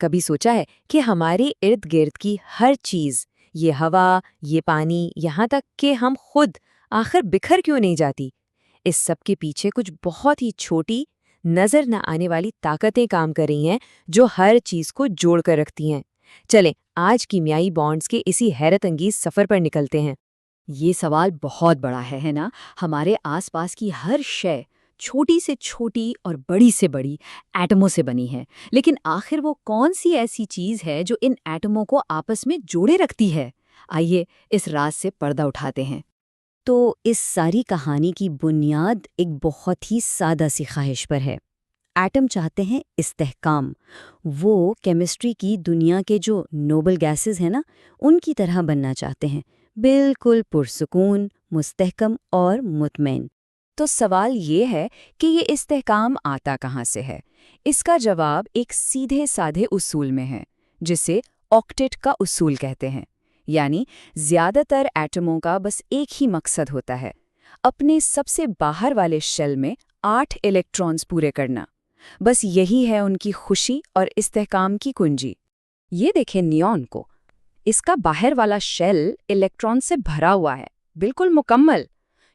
کبھی سوچا ہے کہ ہمارے ارد گرد کی ہر چیز، یہ ہوا، یہ پانی، یہاں تک کہ ہم خود، آخر بکھر کیوں نہیں جاتی؟ اس سب کے پیچھے کچھ بہت ہی چھوٹی، نظر نہ آنے والی طاقتیں کام کر رہی ہیں جو ہر چیز کو جوڑ کر رکھتی ہیں۔ چلیں آج کیمیائی بانڈز کے اسی حیرت انگیز سفر پر نکلتے ہیں۔ یہ سوال بہت بڑا ہے نا؟ ہمارے آس پاس کی ہر شے چھوٹی سے چھوٹی اور بڑی سے بڑی ایٹموں سے بنی ہے، لیکن آخر وہ کون سی ایسی چیز ہے جو ان ایٹموں کو آپس میں جوڑے رکھتی ہے؟ آئیے اس راز سے پردہ اٹھاتے ہیں۔ تو اس ساری کہانی کی بنیاد ایک بہت ہی سادہ سی خواہش پر ہے۔ ایٹم چاہتے ہیں استحکام، وہ کیمسٹری کی دنیا کے جو نوبل گیسز ہیں نا، ان کی طرح بننا چاہتے ہیں، بالکل پرسکون، مستحکم اور مطمئن۔ تو سوال یہ ہے کہ یہ استحکام آتا کہاں سے ہے؟ اس کا جواب ایک سیدھے سادھے اصول میں ہے، جسے آکٹیٹ کا اصول کہتے ہیں۔ یعنی زیادہ تر ایٹموں کا بس ایک ہی مقصد ہوتا ہے، اپنے سب سے باہر والے شیل میں 8 الیکٹرانز پورے کرنا۔ بس یہی ہے ان کی خوشی اور استحکام کی کنجی۔ یہ دیکھیں نیون کو، اس کا باہر والا شیل الیکٹران سے بھرا ہوا ہے، بالکل مکمل۔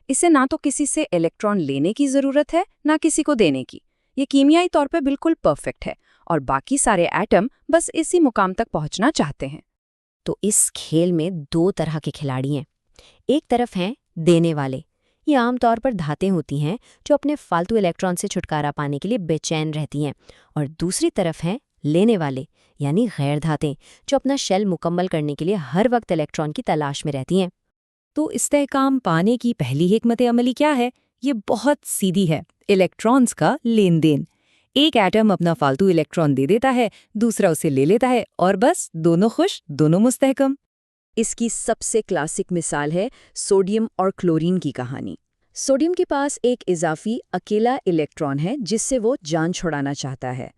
اسے نہ تو کسی سے الیکٹران لینے کی ضرورت ہے نہ کسی کو دینے کی، یہ کیمیائی طور پہ بالکل پرفیکٹ ہے، اور باقی سارے ایٹم بس اسی مقام تک پہنچنا چاہتے ہیں۔ تو اس کھیل میں 2 طرح کے کھلاڑی ہیں۔ ایک طرف ہیں دینے والے، یہ عام طور پر دھاتیں ہوتی ہیں جو اپنے فالتو الیکٹران سے چھٹکارا پانے کے لیے بے چین رہتی ہیں، اور دوسری طرف ہیں لینے والے، یعنی غیر دھاتیں، جو اپنا شیل مکمل کرنے کے لیے ہر وقت الیکٹران کی تلاش میں رہتی ہیں۔ تو استحکام پانے کی پہلی حکمت عملی کیا ہے؟ یہ بہت سیدھی ہے، الیکٹرانز کا لین دین۔ ایک ایٹم اپنا فالتو الیکٹران دے دیتا ہے، دوسرا اسے لے لیتا ہے، اور بس دونوں خوش، دونوں مستحکم۔ اس کی سب سے کلاسک مثال ہے سوڈیم اور کلورین کی کہانی۔ سوڈیم کے پاس ایک اضافی اکیلا الیکٹران ہے جس سے وہ جان چھڑانا چاہتا ہے۔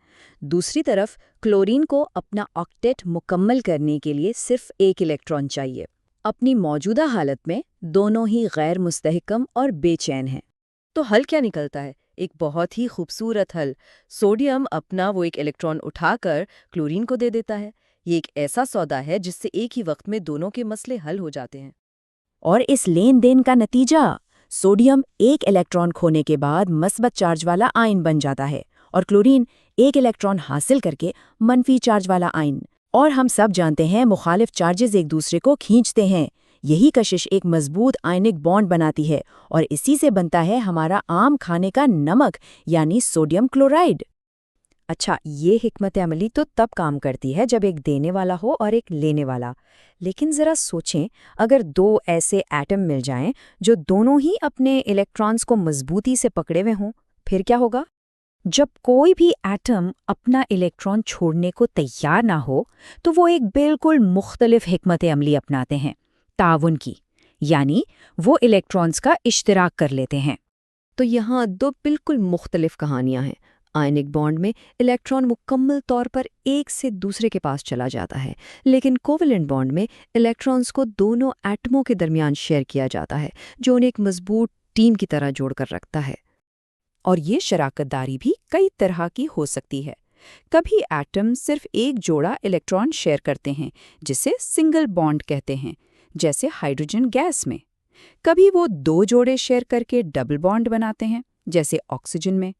دوسری طرف کلورین کو اپنا آکٹیٹ مکمل کرنے کے لیے صرف ایک الیکٹران چاہیے۔ اپنی موجودہ حالت میں دونوں ہی غیر مستحکم اور بے چین ہیں۔ تو حل کیا نکلتا ہے؟ ایک بہت ہی خوبصورت حل۔ سوڈیم اپنا وہ ایک الیکٹران اٹھا کر کلورین کو دے دیتا ہے۔ یہ ایک ایسا سودا ہے جس سے ایک ہی وقت میں دونوں کے مسئلے حل ہو جاتے ہیں۔ اور اس لین دین کا نتیجہ، سوڈیم ایک الیکٹران کھونے کے بعد مثبت چارج والا آئن بن جاتا ہے، اور کلورین ایک الیکٹران حاصل کر کے منفی چارج والا آئن۔ اور ہم سب جانتے ہیں مخالف چارجز ایک دوسرے کو کھینچتے ہیں۔ یہی کشش ایک مضبوط آئنک بانڈ بناتی ہے، اور اسی سے بنتا ہے ہمارا عام کھانے کا نمک، یعنی سوڈیم کلورائڈ۔ اچھا، یہ حکمت عملی تو تب کام کرتی ہے جب ایک دینے والا ہو اور ایک لینے والا۔ لیکن ذرا سوچیں، اگر 2 ایسے ایٹم مل جائیں جو دونوں ہی اپنے الیکٹرانز کو مضبوطی سے پکڑے ہوئے ہوں، پھر کیا ہوگا؟ جب کوئی بھی ایٹم اپنا الیکٹران چھوڑنے کو تیار نہ ہو تو وہ ایک بالکل مختلف حکمت عملی اپناتے ہیں، تعاون کی، یعنی وہ الیکٹرانز کا اشتراک کر لیتے ہیں۔ تو یہاں 2 بالکل مختلف کہانیاں ہیں۔ آئنک بانڈ میں الیکٹران مکمل طور پر ایک سے دوسرے کے پاس چلا جاتا ہے، لیکن کوولنٹ بانڈ میں الیکٹرانز کو دونوں ایٹموں کے درمیان شیئر کیا جاتا ہے، جو انہیں ایک مضبوط ٹیم کی طرح جوڑ کر رکھتا ہے۔ اور یہ شراکت داری بھی کئی طرح کی ہو سکتی ہے۔ کبھی ایٹم صرف ایک جوڑا الیکٹران شیئر کرتے ہیں، جسے سنگل بانڈ کہتے ہیں، جیسے ہائیڈروجن گیس میں۔ کبھی وہ 2 جوڑے شیئر کر کے ڈبل بانڈ بناتے ہیں، جیسے آکسیجن میں۔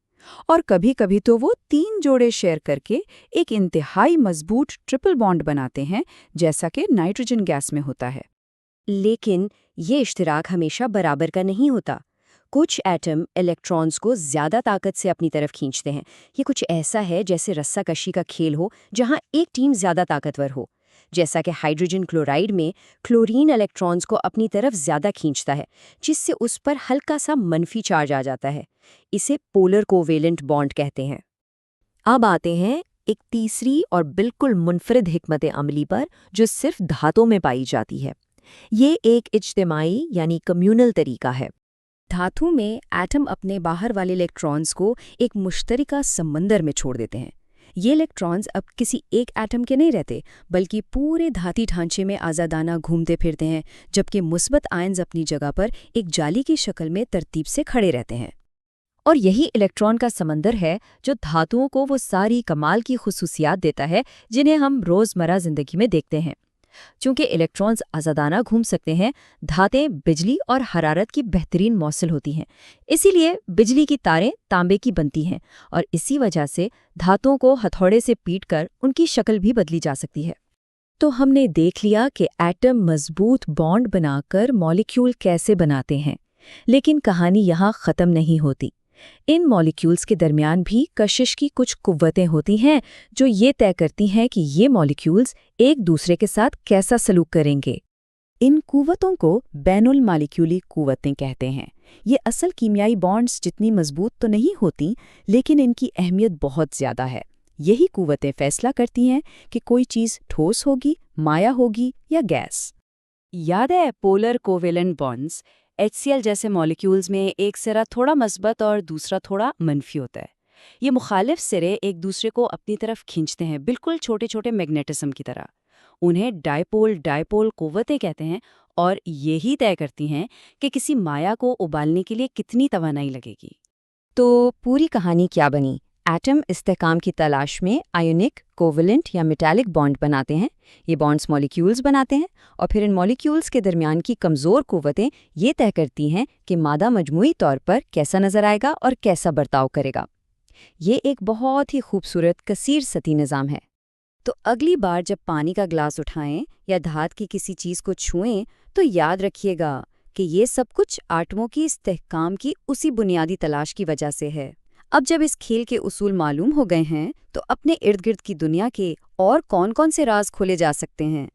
اور کبھی کبھی تو وہ 3 جوڑے شیئر کر کے ایک انتہائی مضبوط ٹرپل بانڈ بناتے ہیں، جیسا کہ نائٹروجن گیس میں ہوتا ہے۔ لیکن یہ اشتراک ہمیشہ برابر کا نہیں ہوتا۔ کچھ ایٹم الیکٹرانز کو زیادہ طاقت سے اپنی طرف کھینچتے ہیں۔ یہ کچھ ایسا ہے جیسے رسہ کشی کا کھیل ہو جہاں ایک ٹیم زیادہ طاقتور ہو، جیسا کہ ہائیڈروجن کلورائڈ میں کلورین الیکٹرانز کو اپنی طرف زیادہ کھینچتا ہے، جس سے اس پر ہلکا سا منفی چارج آ جاتا ہے۔ اسے پولر کوویلنٹ بانڈ کہتے ہیں۔ اب آتے ہیں ایک تیسری اور بالکل منفرد حکمت عملی پر جو صرف دھاتوں میں پائی جاتی ہے۔ یہ ایک اجتماعی یعنی کمیونل طریقہ ہے۔ دھاتوں میں ایٹم اپنے باہر والے الیکٹرانز کو ایک مشترکہ سمندر میں چھوڑ دیتے ہیں۔ یہ الیکٹرانز اب کسی ایک ایٹم کے نہیں رہتے، بلکہ پورے دھاتی ڈھانچے میں آزادانہ گھومتے پھرتے ہیں، جبکہ مثبت آئنز اپنی جگہ پر ایک جالی کی شکل میں ترتیب سے کھڑے رہتے ہیں۔ اور یہی الیکٹران کا سمندر ہے جو دھاتوں کو وہ ساری کمال کی خصوصیات دیتا ہے جنہیں ہم روزمرہ زندگی میں دیکھتے ہیں۔ چونکہ الیکٹرانز آزادانہ گھوم سکتے ہیں، دھاتیں بجلی اور حرارت کی بہترین موصل ہوتی ہیں۔ اسی لیے بجلی کی تاریں تانبے کی بنتی ہیں اور اسی وجہ سے دھاتوں کو ہتھوڑے سے پیٹ کر ان کی شکل بھی بدلی جا سکتی ہے۔ تو ہم نے دیکھ لیا کہ ایٹم مضبوط بانڈ بنا کر مالیکیول کیسے بناتے ہیں، لیکن کہانی یہاں ختم نہیں ہوتی۔ ان مالیکیولز کے درمیان بھی کشش کی کچھ قوتیں ہوتی ہیں جو یہ طے کرتی ہیں کہ یہ مالیکیولز ایک دوسرے کے ساتھ کیسا سلوک کریں گے۔ ان قوتوں کو بین المالیکیولی قوتیں کہتے ہیں۔ یہ اصل کیمیائی بانڈز جتنی مضبوط تو نہیں ہوتی، لیکن ان کی اہمیت بہت زیادہ ہے۔ یہی قوتیں فیصلہ کرتی ہیں کہ کوئی چیز ٹھوس ہوگی، مائع ہوگی یا گیس۔ یاد ہے پولر کوویلنٹ بانڈز، HCl جیسے مالیکیولز میں ایک سرا تھوڑا مثبت اور دوسرا تھوڑا منفی ہوتا ہے۔ یہ مخالف سرے ایک دوسرے کو اپنی طرف کھینچتے ہیں، بالکل چھوٹے چھوٹے میگنیٹزم کی طرح۔ انہیں ڈائپول قوتیں کہتے ہیں اور یہی طے کرتی ہیں کہ کسی مائع کو ابالنے کے لیے کتنی توانائی لگے گی۔ تو پوری کہانی کیا بنی؟ ایٹم استحکام کی تلاش میں آیونک، کوولنٹ یا میٹالک بانڈ بناتے ہیں۔ یہ بانڈز مالیکیولز بناتے ہیں اور پھر ان مالیکیولز کے درمیان کی کمزور قوتیں یہ طے کرتی ہیں کہ مادہ مجموعی طور پر کیسا نظر آئے گا اور کیسا برتاؤ کرے گا۔ یہ ایک بہت ہی خوبصورت کثیر سطحی نظام ہے۔ تو اگلی بار جب پانی کا گلاس اٹھائیں یا دھات کی کسی چیز کو چھوئیں تو یاد رکھیے گا کہ یہ سب کچھ آٹموں کی استحکام کی اسی بنیادی تلاش کی وجہ سے ہے۔ اب جب اس کھیل کے اصول معلوم ہو گئے ہیں تو اپنے ارد گرد کی دنیا کے اور کون کون سے راز کھولے جا سکتے ہیں؟